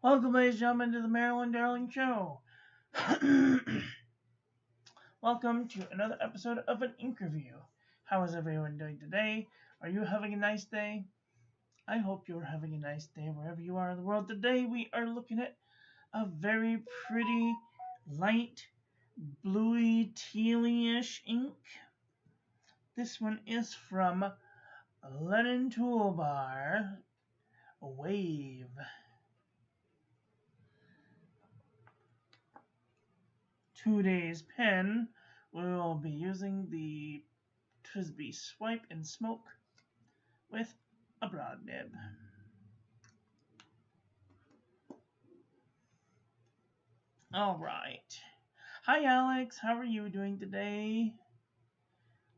Welcome, ladies and gentlemen, to the Marilyn Darling Show. Welcome to another episode of an Ink Review. How is everyone doing today? Are you having a nice day? I hope you're having a nice day wherever you are in the world. Today we are looking at a very pretty, light, bluey, tealy-ish ink. This one is from Lennon Toolbar Wave. Today's pen, we will be using the Twisby Swipe and Smoke with a broad nib. Alright. Hi Alex, how are you doing today?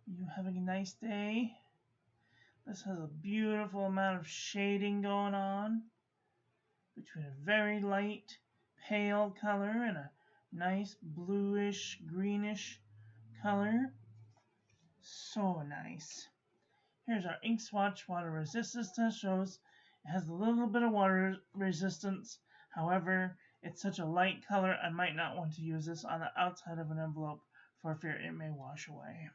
Are you having a nice day? This has a beautiful amount of shading going on between a very light pale color and a nice bluish greenish color. So nice. Here's our ink swatch water resistance test. Shows it has a little bit of water resistance. However, it's such a light color, I might not want to use this on the outside of an envelope for fear it may wash away.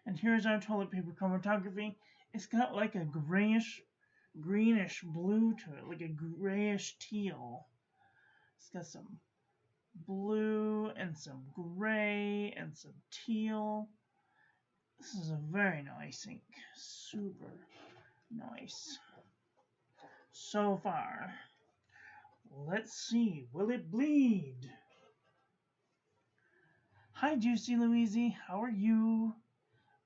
And here's our toilet paper chromatography. It's got like a greenish blue to it, like a grayish teal. It's got some blue and some gray and some teal. This is a very nice ink. Super nice. So far. Let's see. Will it bleed? Hi, Juicy Louise. How are you?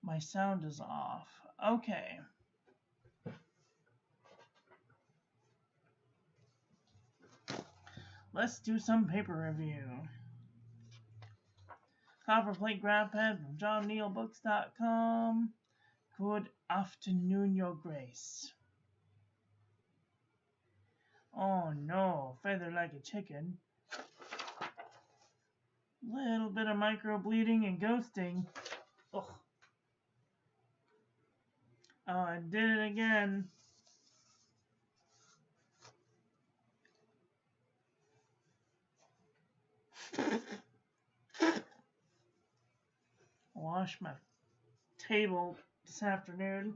My sound is off. Okay. Let's do some paper review. Copperplate graph pad from johnneilbooks.com. Good afternoon, Your Grace. Oh no, feather like a chicken. Little bit of micro bleeding and ghosting. Ugh. Oh, I did it again. Wash my table this afternoon.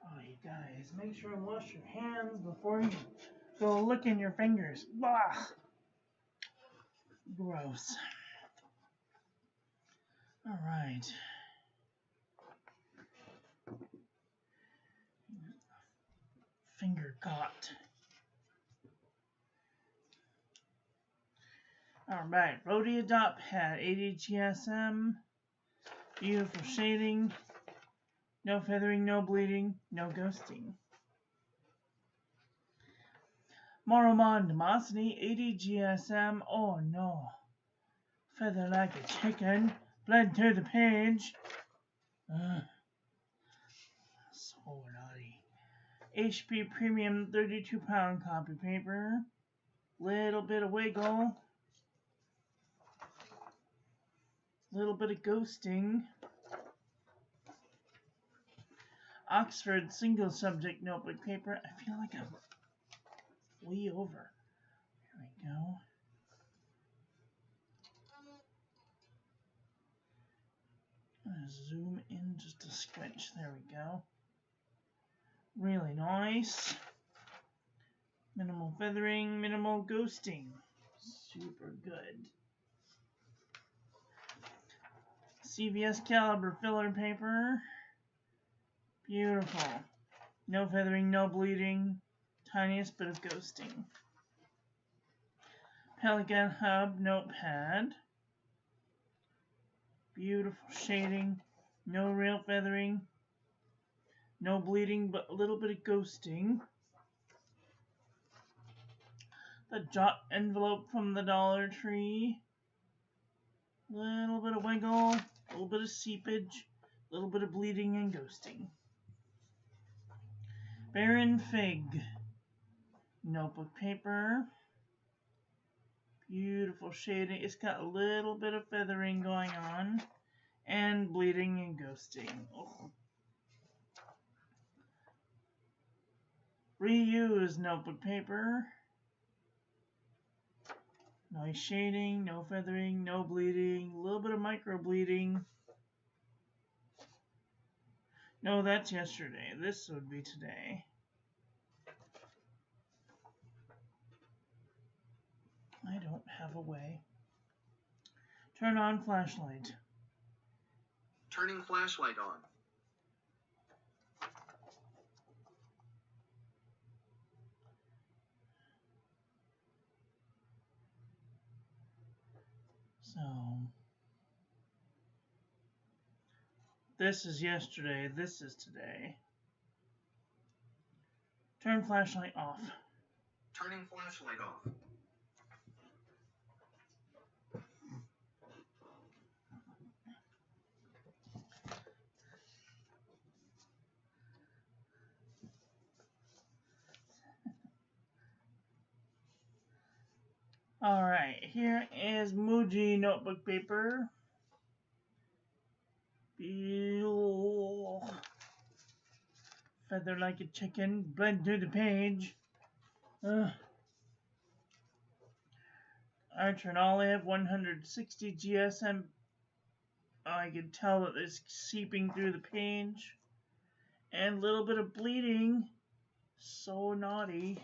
Oh, you guys, make sure and wash your hands before you go licking your fingers. Blah! Gross. All right. Finger caught. All right, Rhodia dot pad, 80 GSM. Beautiful shading. No feathering, no bleeding, no ghosting. Moromon Demosity, 80 GSM. Oh no. Feather like a chicken. Bled through the page. So naughty. HP Premium 32-pound copy paper. Little bit of wiggle. Little bit of ghosting. Oxford single subject notebook paper. I feel like I'm way over. Here we go. I'm gonna zoom in just a squinch. There we go. Really nice. Minimal feathering, minimal ghosting. Super good. CVS caliber filler paper. Beautiful. No feathering, no bleeding. Tiniest bit of ghosting. Pelican Hub notepad. Beautiful shading. No real feathering. No bleeding, but a little bit of ghosting. The jot envelope from the Dollar Tree. Little bit of wiggle, a little bit of seepage, a little bit of bleeding and ghosting. Barren Fig notebook paper. Beautiful shading. It's got a little bit of feathering going on and bleeding and ghosting. Oh. Reuse notebook paper. Nice shading, no feathering, no bleeding, a little bit of micro bleeding. No, that's yesterday. This would be today. I don't have a way. Turn on flashlight. Turning flashlight on. So, this is yesterday, this is today. Turn flashlight off. Turning flashlight off. Alright, here is Muji notebook paper. Feather like a chicken, blend through the page. Archer and Olive, 160 GSM. I can tell that it's seeping through the page. And a little bit of bleeding. So naughty.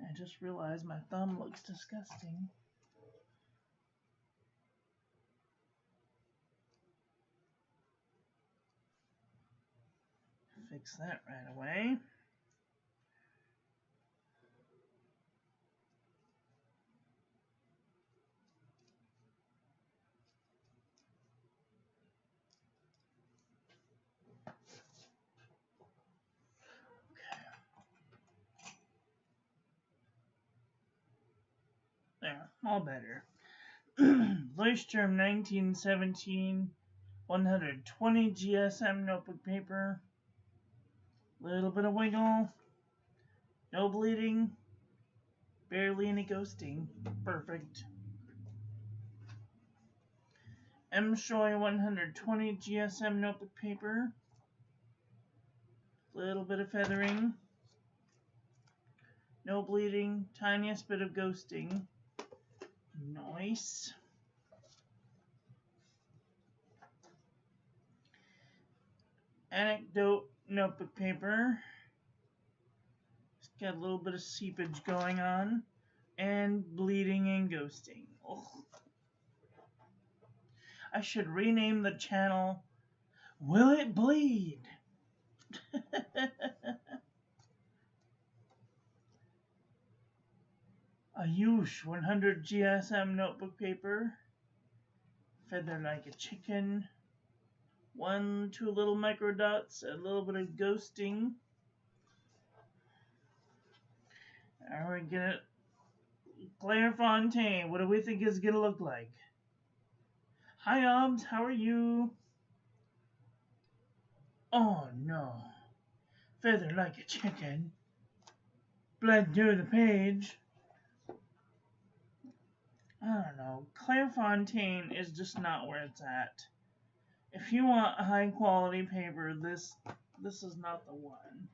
I just realized my thumb looks disgusting. Fix that right away. There, all better. Leuchtturm 1917, 120 GSM notebook paper. Little bit of wiggle. No bleeding. Barely any ghosting. Perfect. M-Shoy 120 GSM notebook paper. Little bit of feathering. No bleeding. Tiniest bit of ghosting. Nice. Anecdote notebook paper. It's got a little bit of seepage going on. And bleeding and ghosting. Ugh. I should rename the channel Will It Bleed? Ayush 100 GSM notebook paper. Feather like a chicken. 1, 2 little micro dots, a little bit of ghosting. Are we gonna Claire Fontaine, what do we think it's gonna look like? Hi Obs, how are you? Oh no. Feather like a chicken. Bled through the page. I don't know. Claire Fontaine is just not where it's at. If you want high quality paper, this is not the one.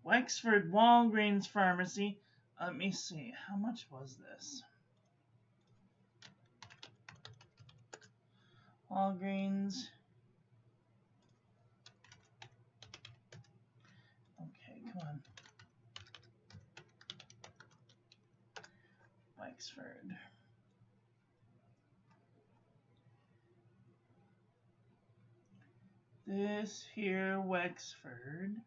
Wexford Walgreens Pharmacy. Let me see. How much was this? Walgreens. Okay, come on. Wexford. This here Wexford.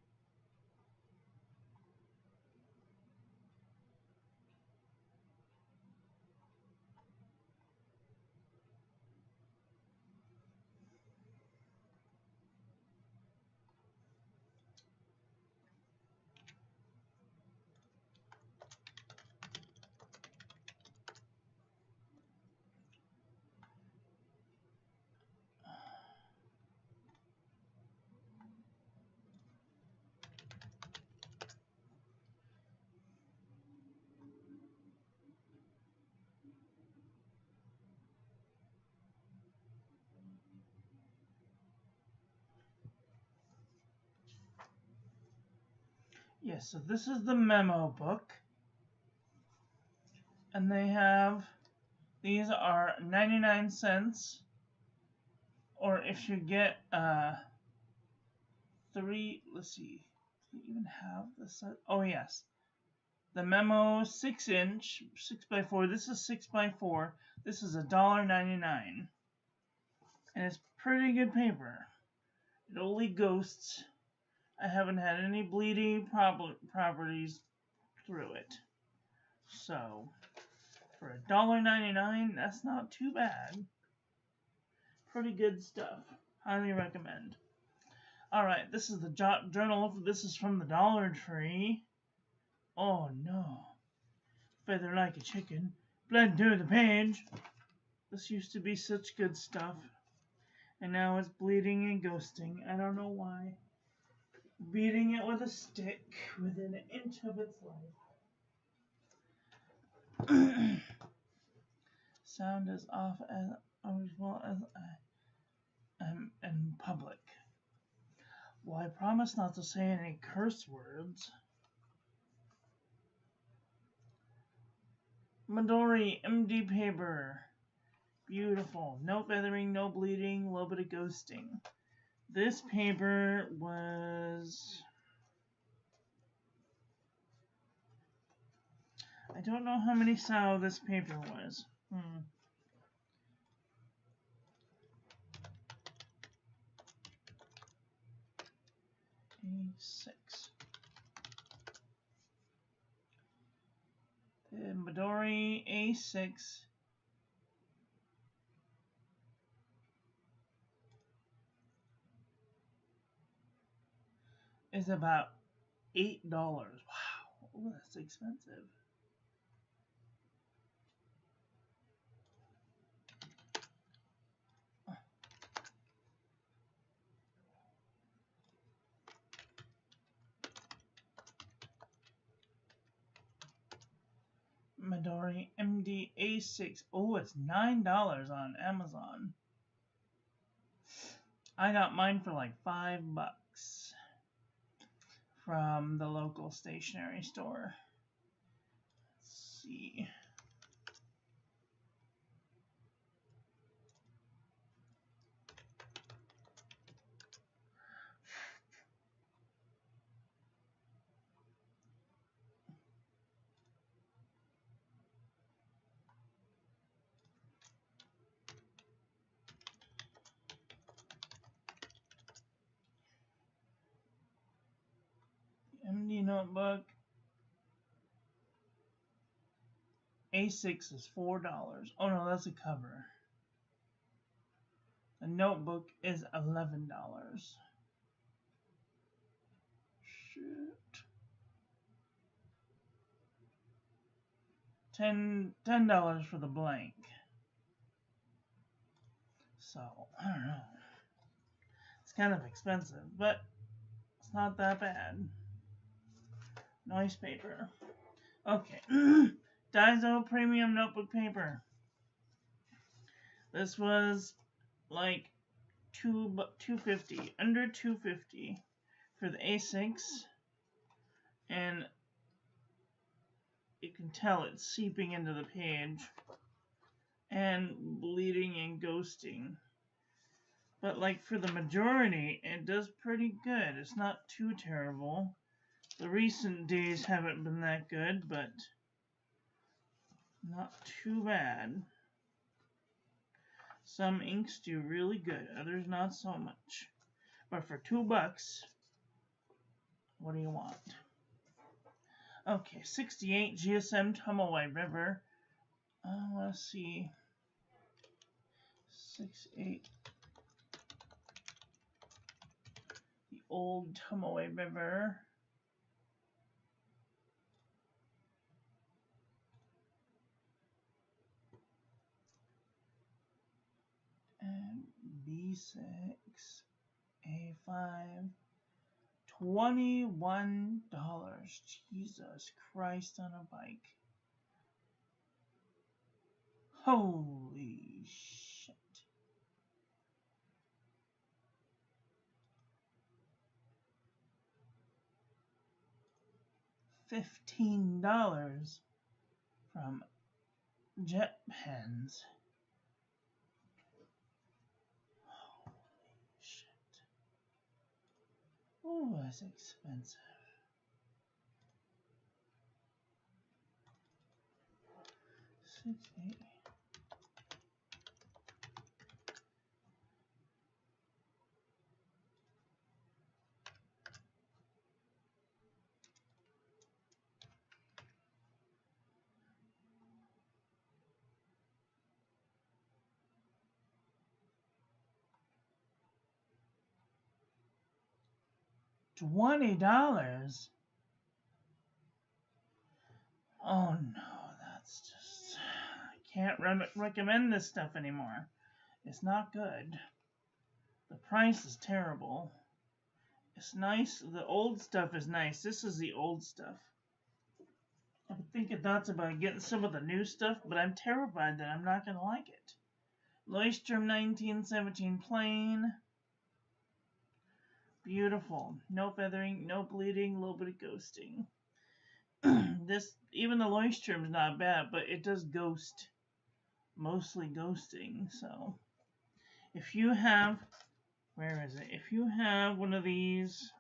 Yes, so this is the memo book. And they have, these are 99 cents. Or if you get three, let's see, do you even have this? Oh, yes. The memo 6-inch, 6x4. This is 6x4. This is $1.99. And it's pretty good paper. It only ghosts. I haven't had any bleeding properties through it. So, for $1.99, that's not too bad. Pretty good stuff. Highly recommend. Alright, this is the journal. This is from the Dollar Tree. Oh no. Feather like a chicken. Bled through the page. This used to be such good stuff. And now it's bleeding and ghosting. I don't know why. Beating it with a stick within an inch of its life. Sound is off as well as I am in public. Well, I promise not to say any curse words. Midori MD paper. Beautiful. No feathering, no bleeding, a little bit of ghosting. This paper was... I don't know how many sao this paper was. A6. The Midori A6 is about $8. Wow, ooh, that's expensive. Midori MD A6. Oh, it's $9 on Amazon. I got mine for like $5 from the local stationery store. Let's see. MD notebook A6 is $4. Oh no, that's a cover. The notebook is $11. Shoot. $10 for the blank. So, I don't know. It's kind of expensive, but it's not that bad. Nice paper. Okay. Daiso Premium Notebook Paper. This was like $2.50, under $2.50 for the A6, and you can tell it's seeping into the page and bleeding and ghosting. But like for the majority, it does pretty good. It's not too terrible. The recent days haven't been that good, but not too bad. Some inks do really good, others not so much. But for $2, what do you want? Okay, 68 GSM Tumaway River. Let's see. 68. The old Tumaway River. And B6, A5. $21. Jesus Christ on a bike. Holy shit. $15 from Jet Pens. Holy shit. Oh, that's expensive. 68. $20? Oh no, that's just... I can't recommend this stuff anymore. It's not good. The price is terrible. It's nice. The old stuff is nice. This is the old stuff. I'm thinking thoughts about getting some of the new stuff, but I'm terrified that I'm not going to like it. Leuchtturm 1917 plain. Beautiful. No feathering, no bleeding, a little bit of ghosting. This, even the Leuchtturm is not bad, but it does ghost. Mostly ghosting, so. If you have, where is it? If you have one of these,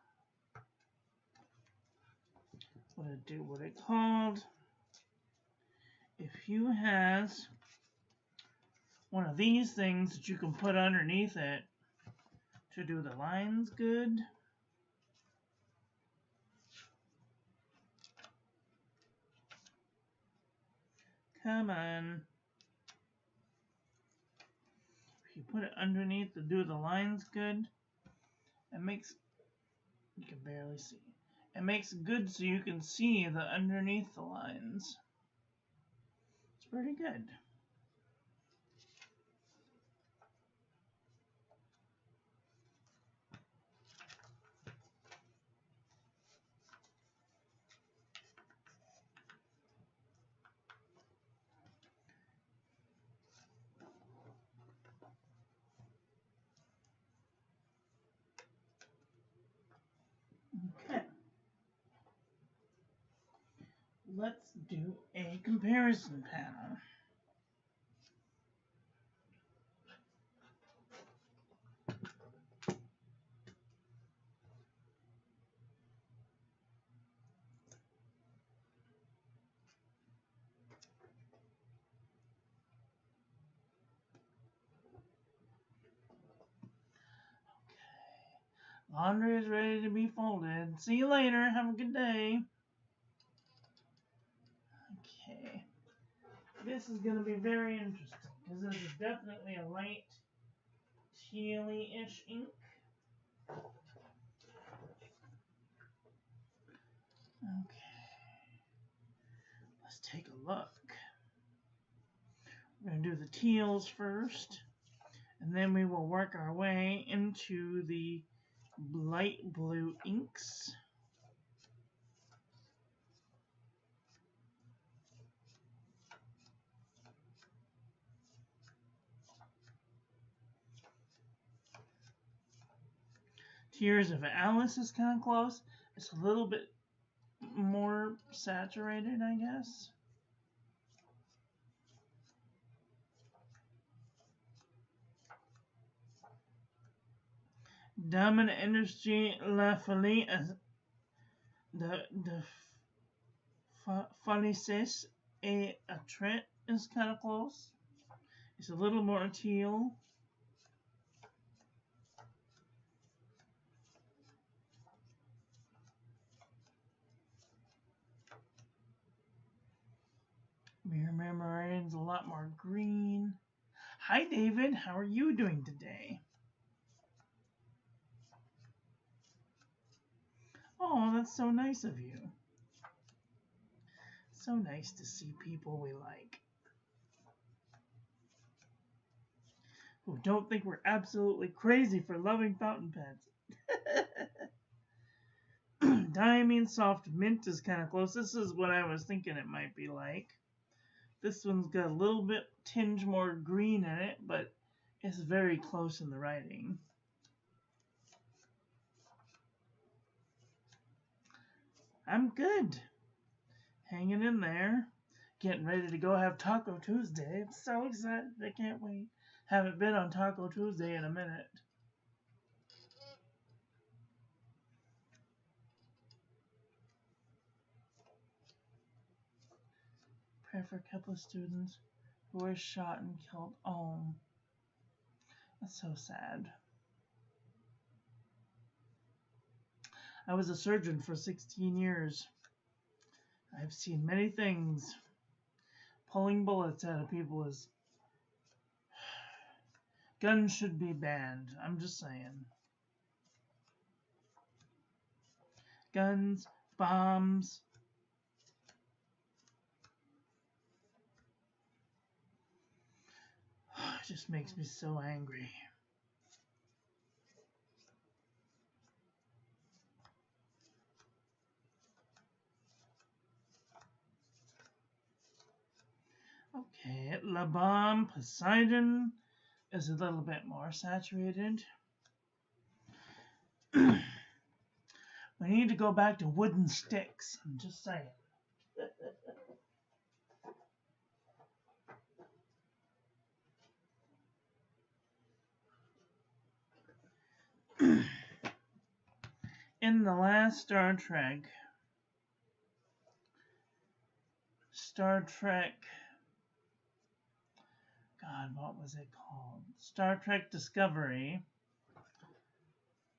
what it called? If you have one of these things that you can put underneath it to do the lines good. Come on. If you put it underneath to do the lines good, it makes, you can barely see. It makes it good so you can see the underneath the lines. It's pretty good. Okay. Let's do a comparison panel. Laundry is ready to be folded. See you later. Have a good day. Okay. This is going to be very interesting because this is definitely a light tealy-ish ink. Okay. Let's take a look. We're going to do the teals first, and then we will work our way into the light blue inks. Tears of Alice is kind of close. It's a little bit more saturated, I guess. Diamond Industrie La Folie, the Folices et Attrait is kind of close. It's a little more teal. Meridian's a lot more green. Hi, David. How are you doing today? Oh, that's so nice of you. So nice to see people we like, who don't think we're absolutely crazy for loving fountain pens. Diamine Soft Mint is kind of close. This is what I was thinking it might be like. This one's got a little bit tinge more green in it, but it's very close in the writing. I'm good. Hanging in there. Getting ready to go have Taco Tuesday. I'm so excited. I can't wait. Haven't been on Taco Tuesday in a minute. Pray for a couple of students who were shot and killed. Oh, that's so sad. I was a surgeon for 16 years. I've seen many things. Pulling bullets out of people is... Guns should be banned. I'm just saying. Guns, bombs. It just makes me so angry. Okay, La Bombe Poseidon is a little bit more saturated. We need to go back to wooden sticks. I'm just saying. In the last Star Trek, God, what was it called? Star Trek Discovery.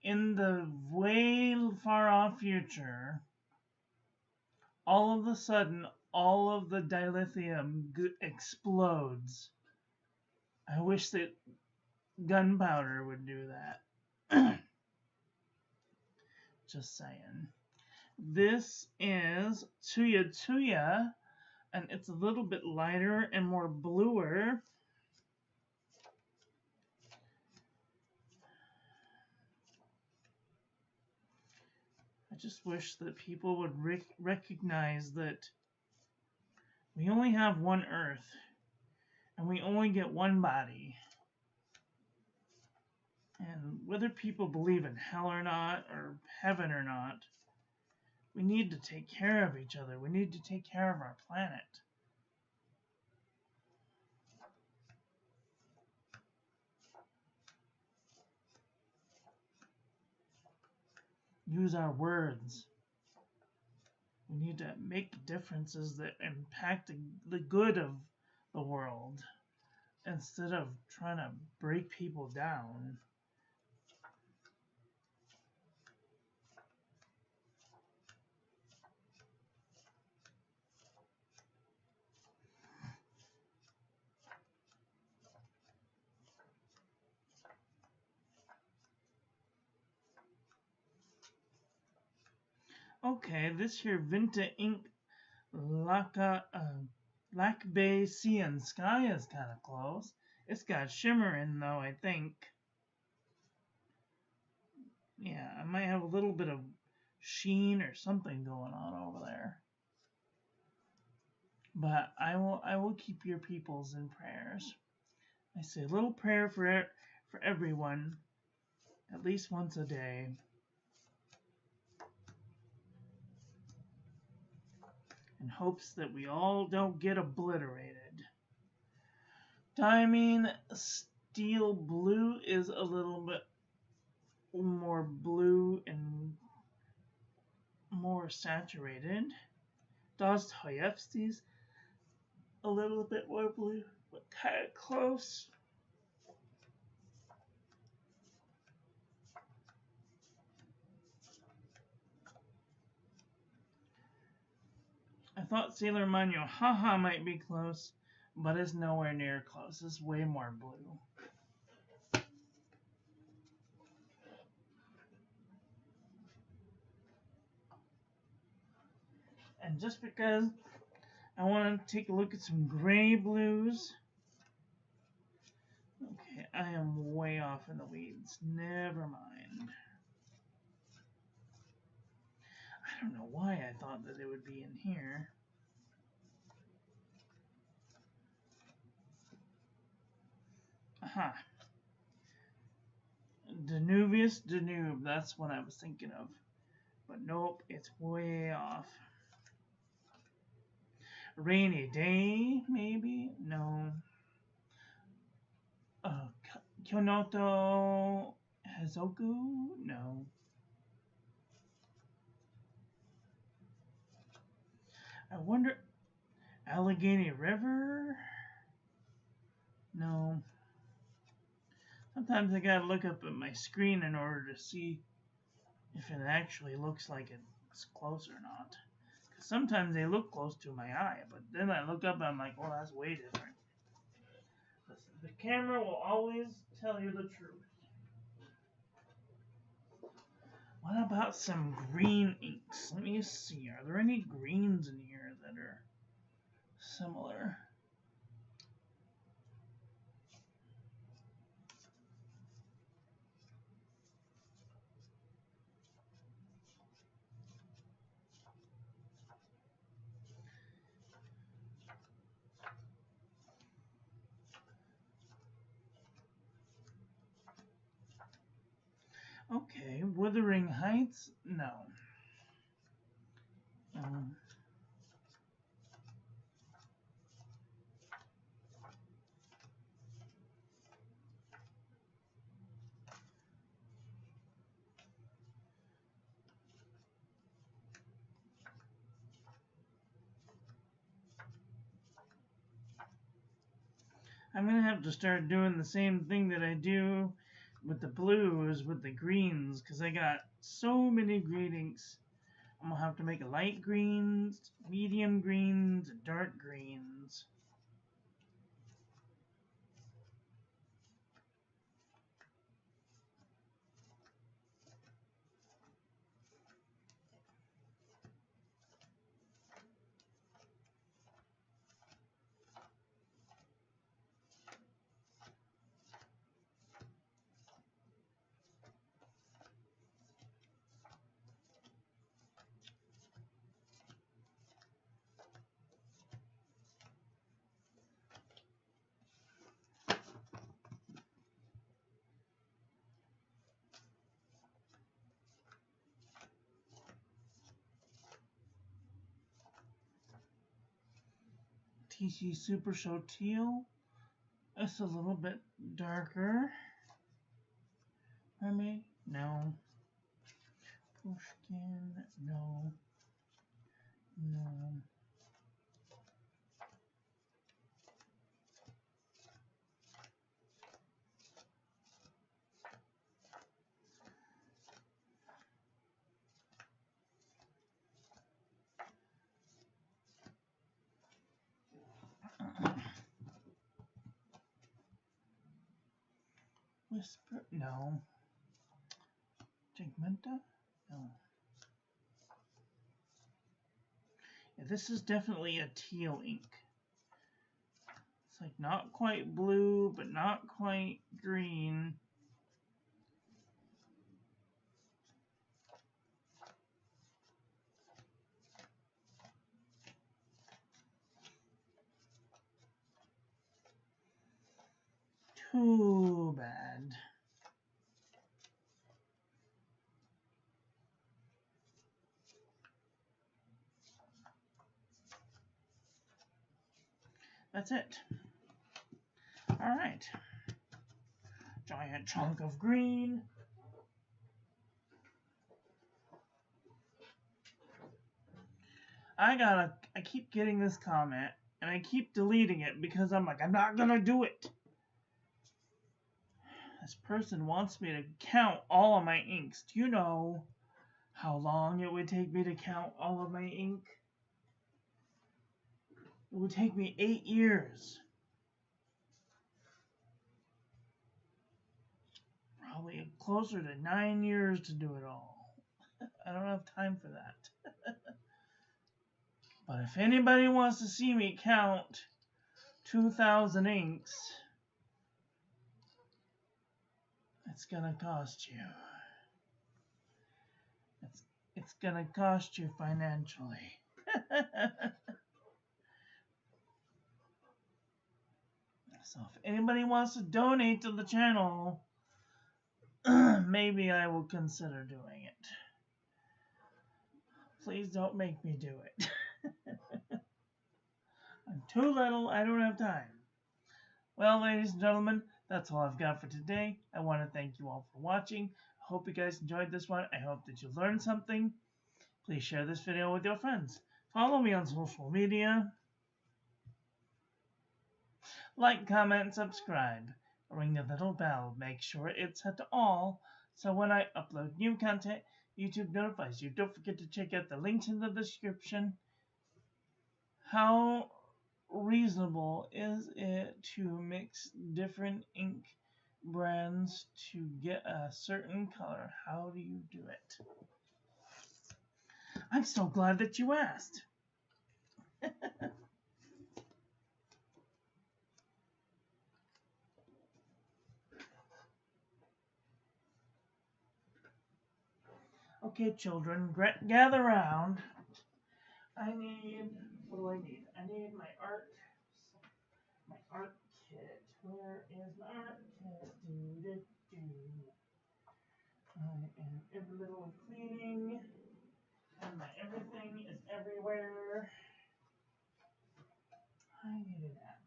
In the way far off future, all of a sudden, all of the dilithium explodes. I wish that gunpowder would do that. Just saying. This is Tuya Tuya, and it's a little bit lighter and more bluer. I just wish that people would recognize that we only have one Earth, and we only get one body. And whether people believe in hell or not, or heaven or not, we need to take care of each other. We need to take care of our planet. Use our words. We need to make differences that impact the good of the world instead of trying to break people down. Okay, this here Vinta Ink Lac Bay Sea and Sky is kind of close. It's got shimmer in though, I think. Yeah, I might have a little bit of sheen or something going on over there. But I will keep your peoples in prayers. I say a little prayer for everyone, at least once a day. In hopes that we all don't get obliterated. Diamine Steel Blue is a little bit more blue and more saturated. Dostoevsky's a little bit more blue, but kind of close. I thought Sailor Manu Haha might be close, but it's nowhere near close. It's way more blue. And just because I want to take a look at some gray blues. Okay, I am way off in the weeds. Never mind. I don't know why I thought that it would be in here. Aha. Danubius Danube, that's what I was thinking of. But nope, it's way off. Rainy day, maybe? No. Kyonoto Hezoku? No. I wonder. Allegheny River? No. Sometimes I gotta look up at my screen in order to see if it actually looks like it's close or not. Because sometimes they look close to my eye, but then I look up and I'm like, oh, that's way different. The camera will always tell you the truth. What about some green inks? Let me see. Are there any greens in here that are similar? Okay, Wuthering Heights? No. I'm going to have to start doing the same thing that I do with the blues, with the greens, because I got so many green inks. I'm going to have to make light greens, medium greens, dark greens. TC Super Show Teal. It's a little bit darker. Mermaid? No. Pushkin? No. No. Whisper? No. Pigmenta? No. Yeah, this is definitely a teal ink. It's like not quite blue, but not quite green. Too bad. That's it. All right. Giant chunk of green. I keep getting this comment and I keep deleting it because I'm like, I'm not gonna do it. This person wants me to count all of my inks. Do you know how long it would take me to count all of my ink? It would take me 8 years. Probably closer to 9 years to do it all. I don't have time for that. But if anybody wants to see me count 2,000 inks, it's gonna cost you. It's gonna cost you financially. So if anybody wants to donate to the channel, maybe I will consider doing it. Please don't make me do it. I'm too little, I don't have time. Well, ladies and gentlemen, that's all I've got for today. I want to thank you all for watching. I hope you guys enjoyed this one. I hope that you learned something. Please share this video with your friends. Follow me on social media. Like, comment, and subscribe. Ring the little bell. Make sure it's set to all, so when I upload new content, YouTube notifies you. Don't forget to check out the links in the description. How reasonable is it to mix different ink brands to get a certain color? How do you do it? I'm so glad that you asked. Okay, children, gather round. What do I need? I need my art kit. Where is my art kit? I am in the middle of cleaning, and my everything is everywhere. I need an app.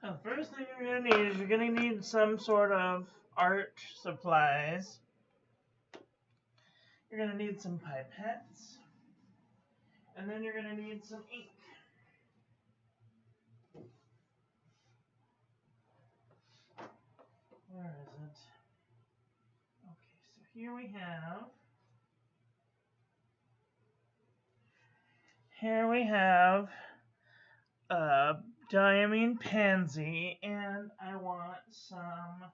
The first thing you're going to need is you're going to need some sort of art supplies. You're going to need some pipettes. And then you're going to need some ink. Where is it? Okay, so here we have Diamine Pansy, and I want some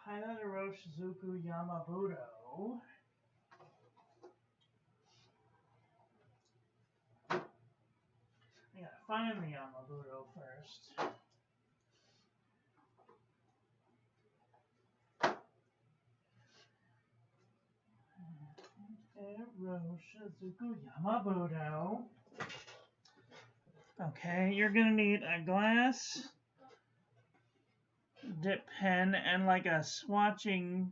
Pilot Shizuku Yamabudo. I gotta find the Yamabudo first. Shizuku Yamabudo. Okay, you're gonna need a glass dip pen and like a swatching,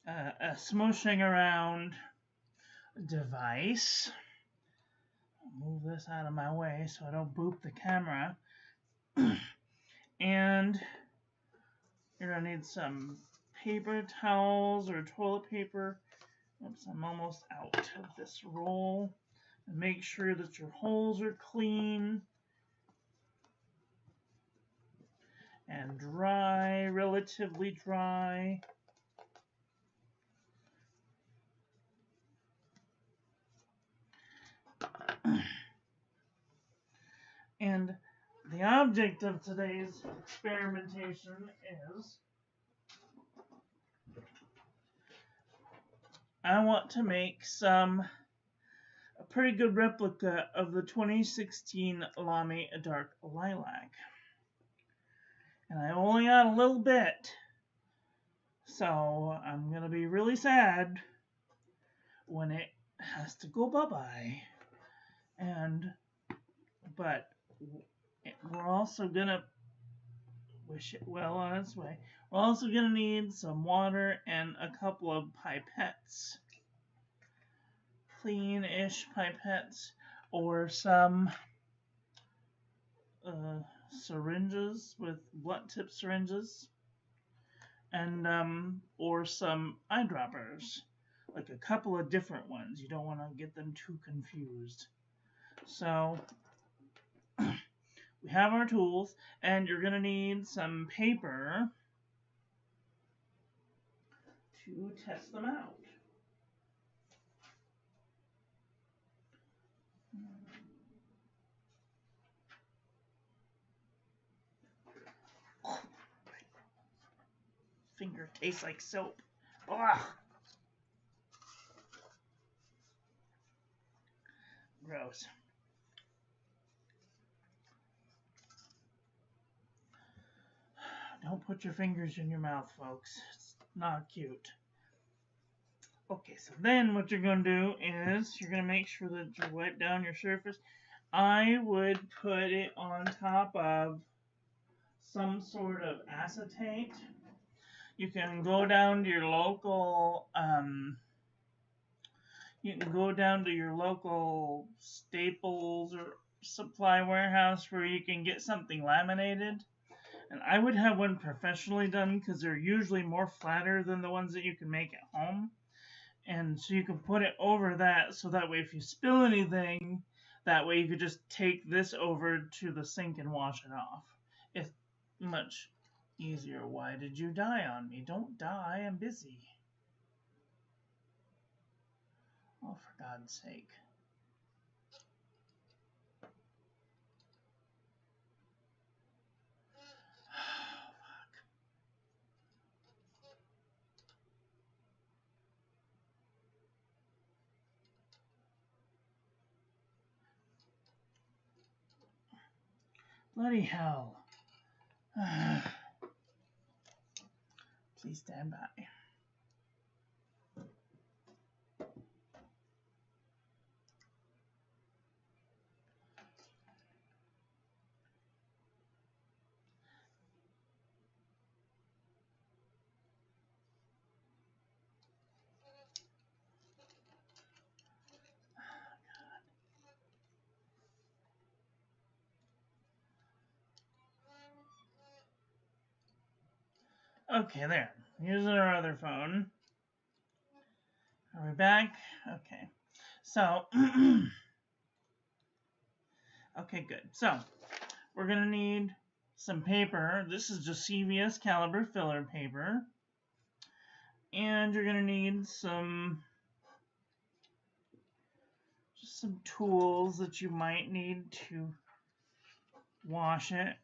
a smooshing around device. I'll move this out of my way so I don't boop the camera. And you're gonna need some paper towels or toilet paper. Oops, I'm almost out of this roll. And make sure that your holes are clean and dry, relatively dry. And the object of today's experimentation is I want to make a pretty good replica of the 2016 Lamy Dark Lilac. And I only got a little bit, so I'm going to be really sad when it has to go bye-bye. But we're also going to wish it well on its way. We're also going to need some water and a couple of pipettes. Clean-ish pipettes, or some syringes with blunt tip syringes, and or some eyedroppers, like a couple of different ones. You don't want to get them too confused. So we have our tools, and you're going to need some paper to test them out. Finger tastes like soap. Ugh. Gross. Don't put your fingers in your mouth, folks. It's not cute. Okay, so then what you're going to do is you're going to make sure that you wipe down your surface. I would put it on top of some sort of acetate. You can go down to your local Staples or supply warehouse where you can get something laminated. And I would have one professionally done because they're usually more flatter than the ones that you can make at home. And so you can put it over that, so that way if you spill anything, that way you could just take this over to the sink and wash it off. It's much easier. Why did you die on me? Don't die, I'm busy. Oh, for God's sake. Bloody hell. Please stand by. Okay, there. Using our other phone. Are we back? Okay. So, okay, good. So, we're going to need some paper. This is just CVS caliber filler paper. And you're going to need just some tools that you might need to wash it.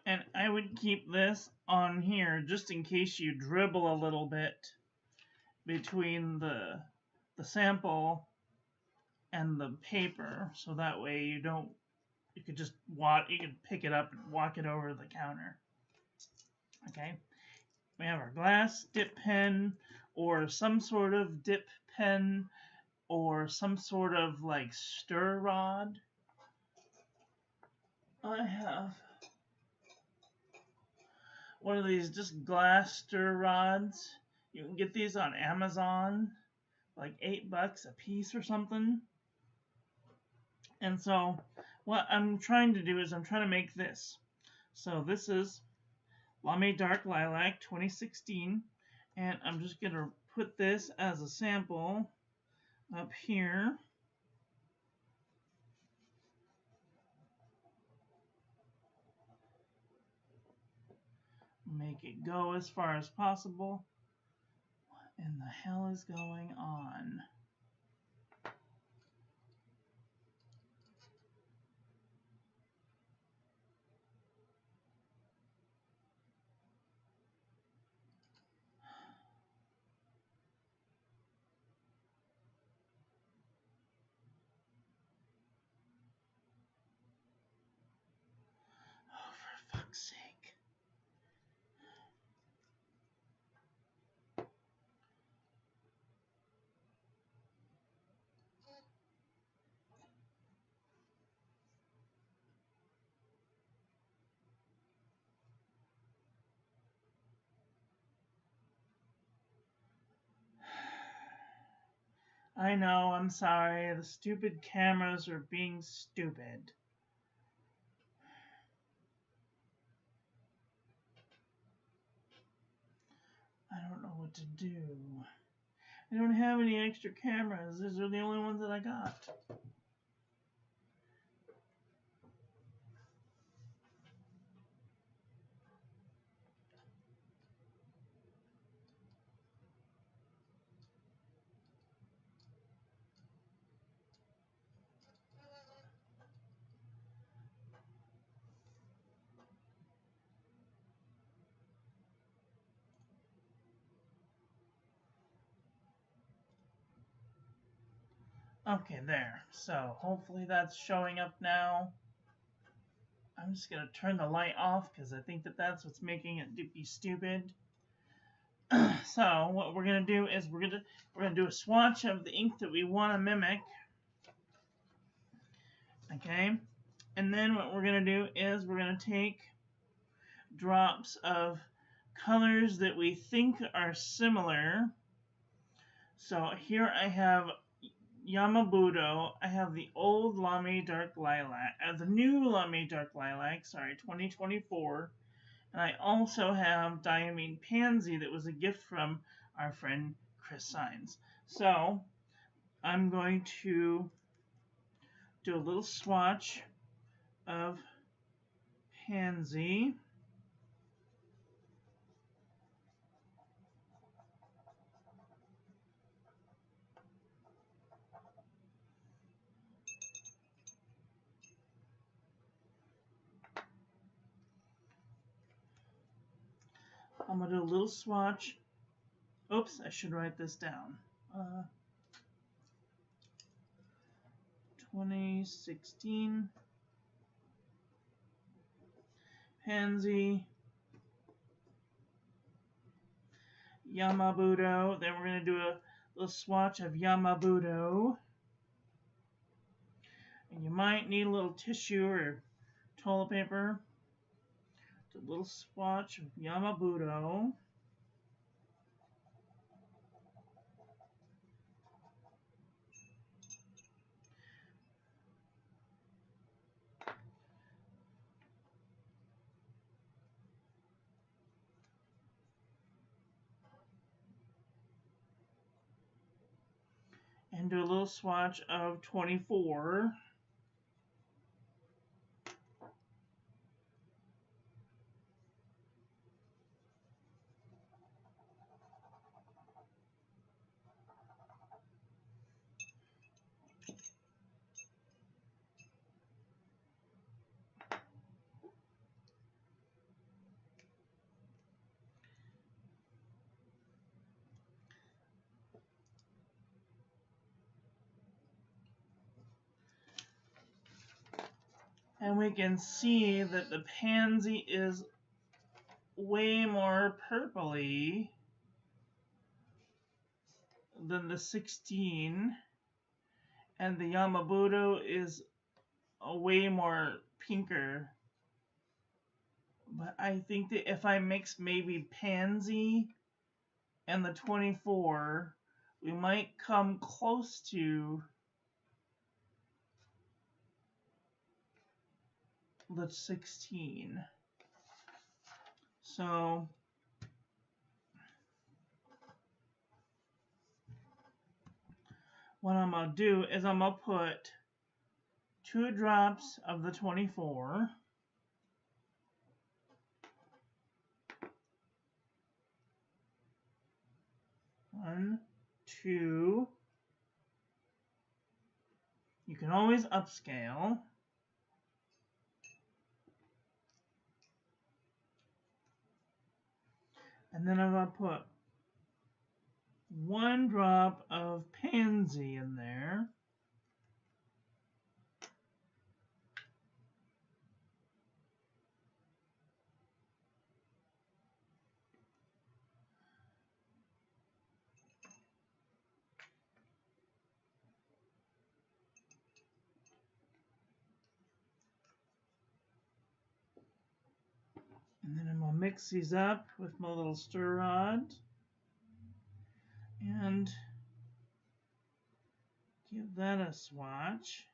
And I would keep this on here just in case you dribble a little bit between the sample and the paper, so that way you could just you could pick it up and walk it over the counter. Okay, we have our glass dip pen or some sort of dip pen or some sort of like stir rod. I have one of these just glass stir rods. You can get these on Amazon, like $8 a piece or something. And so what I'm trying to do is I'm trying to make this. So this is Lamy Dark Lilac 2016, and I'm just going to put this as a sample up here. Make it go as far as possible. What in the hell is going on? I know, I'm sorry. The stupid cameras are being stupid. I don't know what to do. I don't have any extra cameras. These are the only ones that I got. Okay, there. So hopefully that's showing up now. I'm just going to turn the light off because I think that that's what's making it be stupid. So what we're going to do is we're going to do a swatch of the ink that we want to mimic. Okay? And then what we're going to do is we're going to take drops of colors that we think are similar. So here I have Yamabudo. I have the old Lamy Dark Lilac, the new Lamy Dark Lilac, sorry, 2024. And I also have Diamine Pansy that was a gift from our friend Chris Sines. So I'm going to do a little swatch of Pansy. I'm going to do a little swatch. Oops, I should write this down. 2016 Pansy Yamabudo. Then we're going to do a little swatch of Yamabudo. And you might need a little tissue or toilet paper. A little swatch of Yamabudo. And do a little swatch of 24. And we can see that the Pansy is way more purpley than the 16. And the Yamabudo is a way more pinker. But I think that if I mix maybe Pansy and the 24, we might come close to the 16. So what I'm going to do is I'm going to put 2 drops of the 24. One, two. You can always upscale. And then I'm going to put 1 drop of Pansy in there. And then I'm going to mix these up with my little stir rod. And Give that a swatch.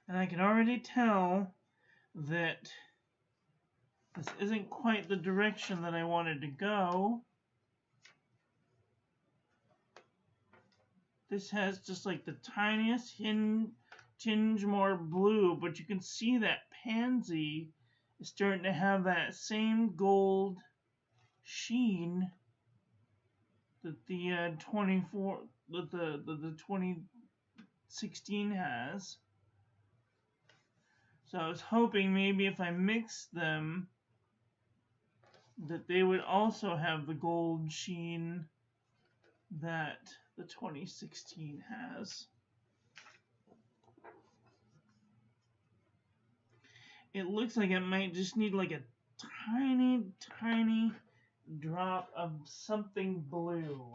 And I can already tell that this isn't quite the direction that I wanted to go. This has just like the tiniest tinge more blue, but you can see that pansy is starting to have that same gold sheen that the 2016 has. So I was hoping maybe if I mixed them that they would also have the gold sheen that the 2016 has. It looks like it might just need like a tiny drop of something blue.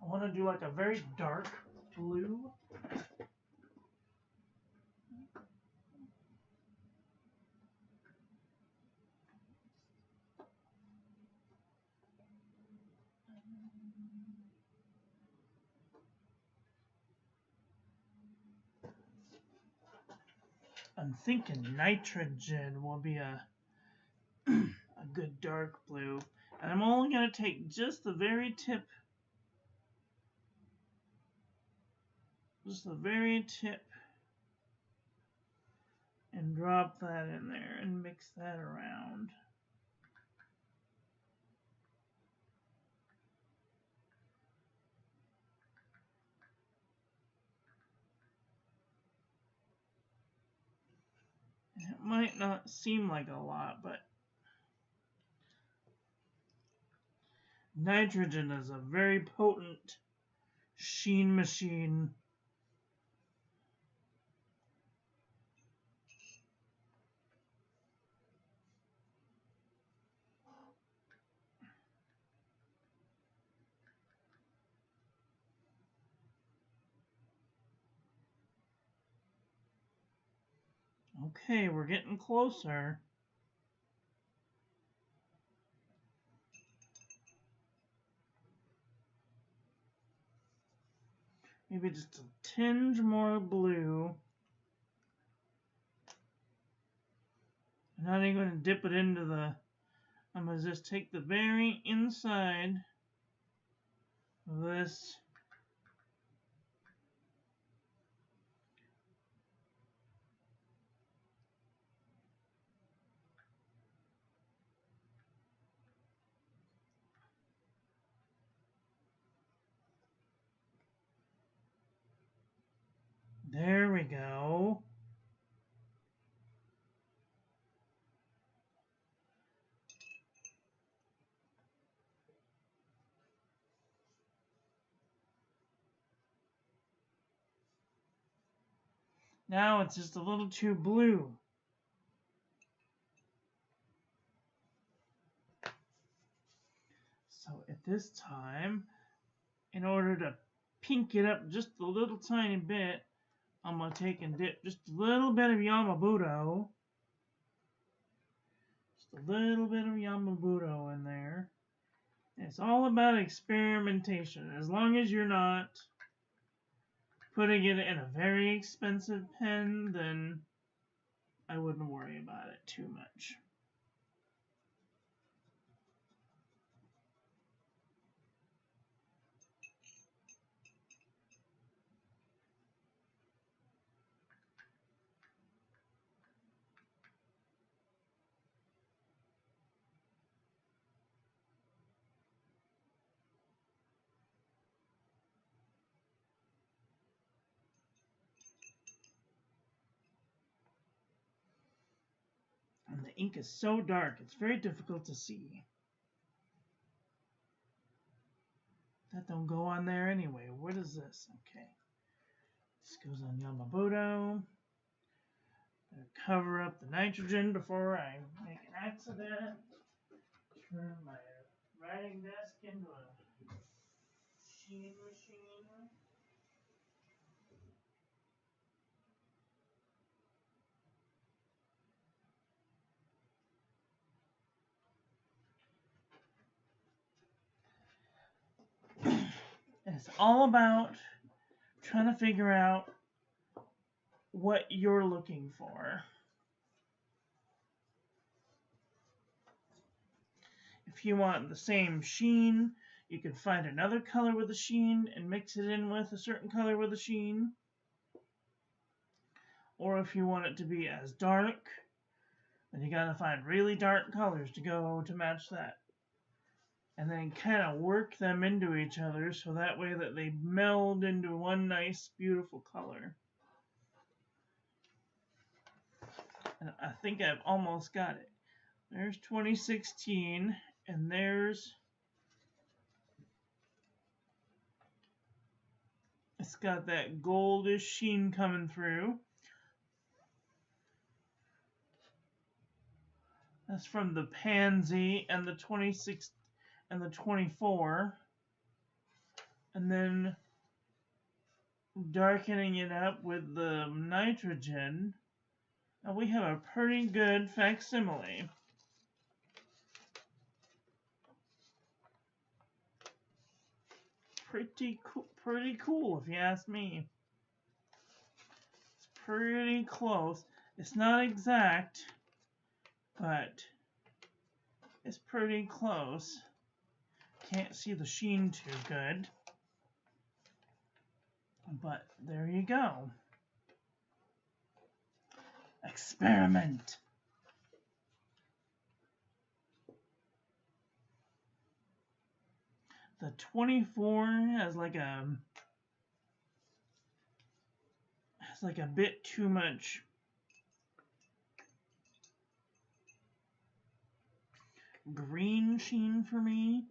I want to do like a very dark blue. I'm thinking nitrogen will be a good dark blue. And I'm only going to take just the very tip. Just the very tip. And drop that in there and mix that around. It might not seem like a lot, but nitrogen is a very potent sheen machine. Okay, we're getting closer. Maybe just a tinge more blue. I'm not even going to dip it into the... I'm going to just take the very inside of this. There we go. Now it's just a little too blue. So at this time, in order to pink it up just a little tiny bit, I'm going to take and dip just a little bit of Yamabudo. Just a little bit of Yamabudo in there. And it's all about experimentation. As long as you're not putting it in a very expensive pen, then I wouldn't worry about it too much. And the ink is so dark, it's very difficult to see. That don't go on there anyway. What is this? Okay. This goes on Yamabudo. Cover up the nitrogen before I make an accident. Turn my writing desk into a sheen machine. all about trying to figure out what you're looking for. If you want the same sheen, you can find another color with a sheen and mix it in with a certain color with a sheen. Or if you want it to be as dark, then you gotta find really dark colors to go to match that. And then kind of work them into each other so that way that they meld into one nice, beautiful color. And I think I've almost got it. There's 2016, and it's got that goldish sheen coming through. That's from the Pansy and the 26 and the 24. And then darkening it up with the nitrogen. And we have a pretty good facsimile. Pretty cool if you ask me. It's pretty close. It's not exact, but it's pretty close. Can't see the sheen too good. But there you go. Experiment. The 24 has like a bit too much green sheen for me.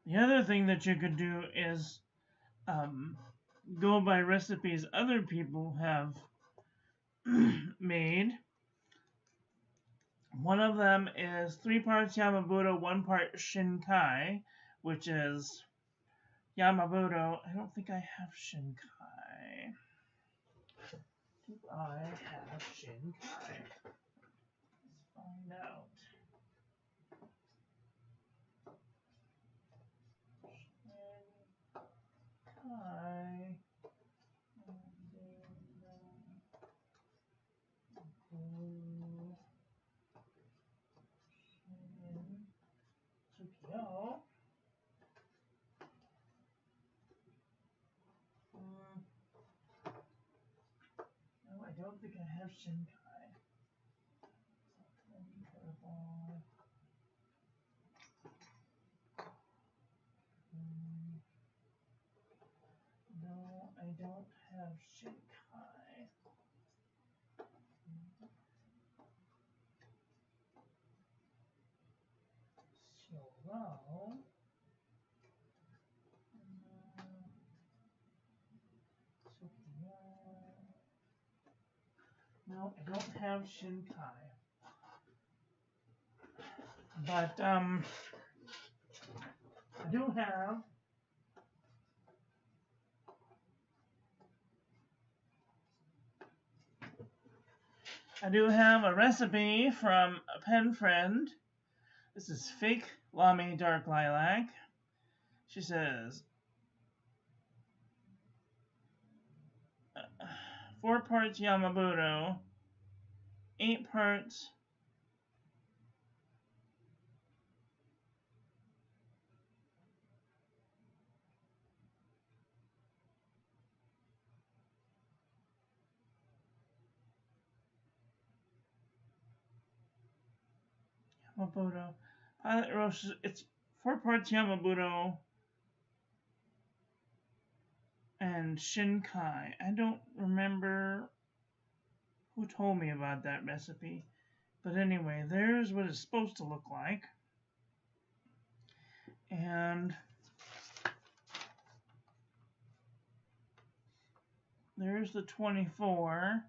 The other thing that you could do is go by recipes other people have made. One of them is 3 parts Yamabudo, 1 part Shinkai, which is Yamabudo. I don't think I have Shinkai. Do I have Shinkai? Let's find out. Shinkai. Tsukio. No, I don't think I have Shinkai. No, I don't have Shinkai. Shiro. No, I don't have Shinkai. But I do have a recipe from a pen friend. This is fake Lamy Dark Lilac. She says 4 parts Yamabudo, 8 parts Yamabudo. Pilot roast. It's 4 parts Yamabudo and Shinkai. I don't remember who told me about that recipe. But anyway, there's what it's supposed to look like. And there's the 24.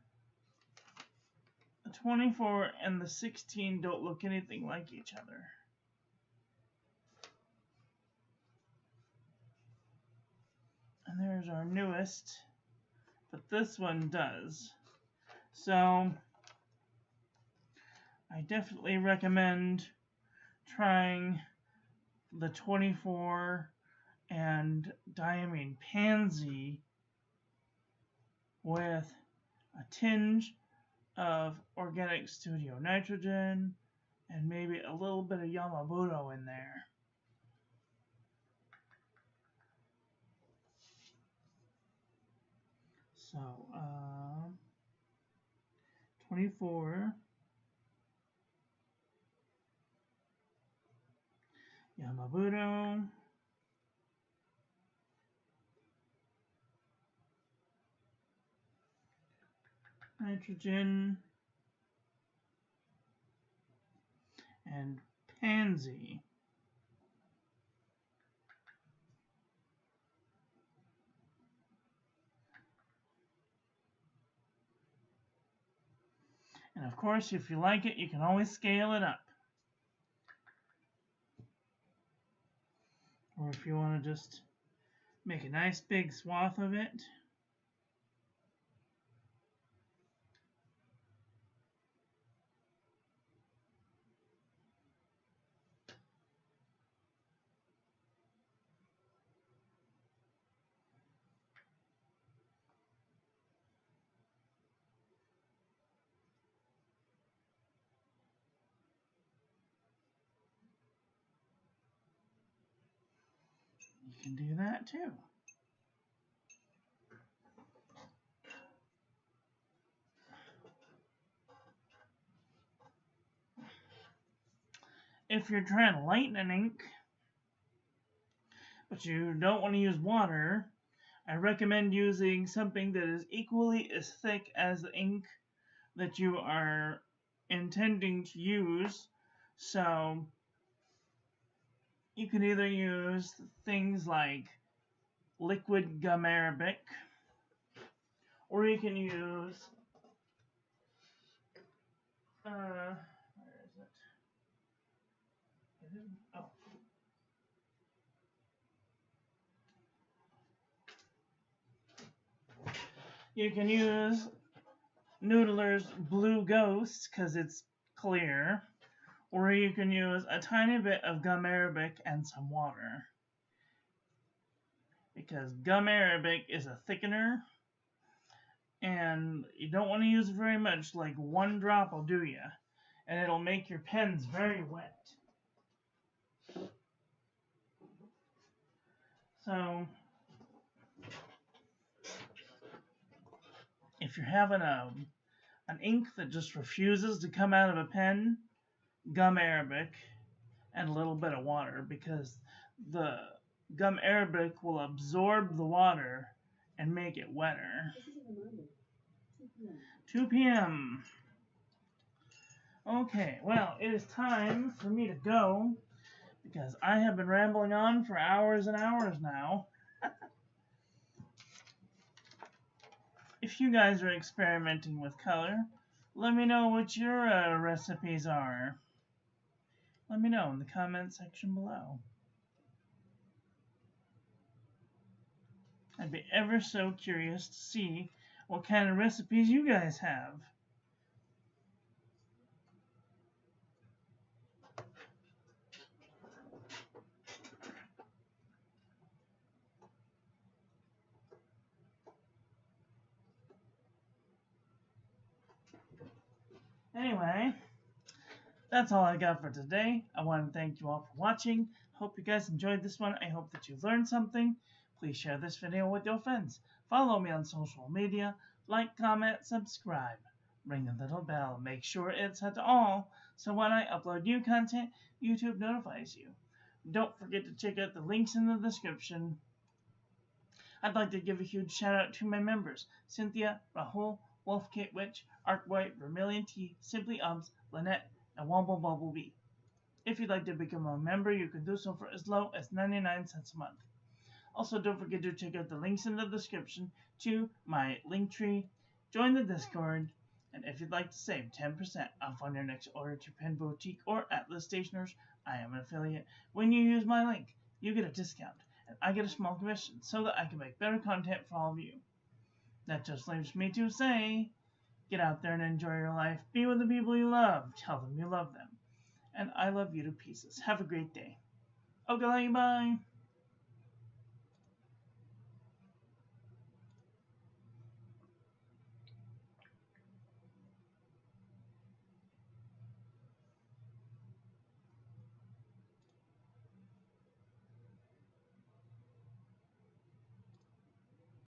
The 24 and the 16 don't look anything like each other. And there's our newest, but this one does. So I definitely recommend trying the 24 and diamine pansy with a tinge of organic studio nitrogen and maybe a little bit of Yamabudo in there. So, 24 Yamabudo, nitrogen, and pansy. And of course, if you like it, you can always scale it up. Or if you want to just make a nice big swath of it. You can do that too. If you're trying to lighten an ink, but you don't want to use water, I recommend using something that is equally as thick as the ink that you are intending to use. So you can either use things like liquid gum arabic, or you can use where is it? Oh. You can use Noodler's Blue Ghost because it's clear, or you can use a tiny bit of gum arabic and some water, because gum arabic is a thickener and you don't want to use very much. Like 1 drop will do you, and it'll make your pens very wet. So if you're having an ink that just refuses to come out of a pen, gum arabic and a little bit of water, because the gum arabic will absorb the water and make it wetter. 2 p.m. Okay, well, it is time for me to go because I have been rambling on for hours and hours now. If you guys are experimenting with color, let me know what your recipes are. Let me know in the comment section below. I'd be ever so curious to see what kind of recipes you guys have. Anyway, that's all I got for today. I want to thank you all for watching. Hope you guys enjoyed this one. I hope that you learned something. Please share this video with your friends. Follow me on social media. Like, comment, subscribe. Ring the little bell. Make sure it's set to all, so when I upload new content, YouTube notifies you. Don't forget to check out the links in the description. I'd like to give a huge shout out to my members: Cynthia, Rahul, Wolf Kate Witch, Arkwhite, Vermilion Tea, Simply Ums, Lynette, and Womble Bumblebee. If you'd like to become a member, you can do so for as low as 99 cents a month. Also, don't forget to check out the links in the description to my Linktree, join the Discord, and if you'd like to save 10% off on your next order to Pen Boutique or Atlas Stationers, I am an affiliate. When you use my link, you get a discount, and I get a small commission so that I can make better content for all of you. That just leaves me to say, get out there and enjoy your life. Be with the people you love. Tell them you love them. And I love you to pieces. Have a great day. Okay, bye.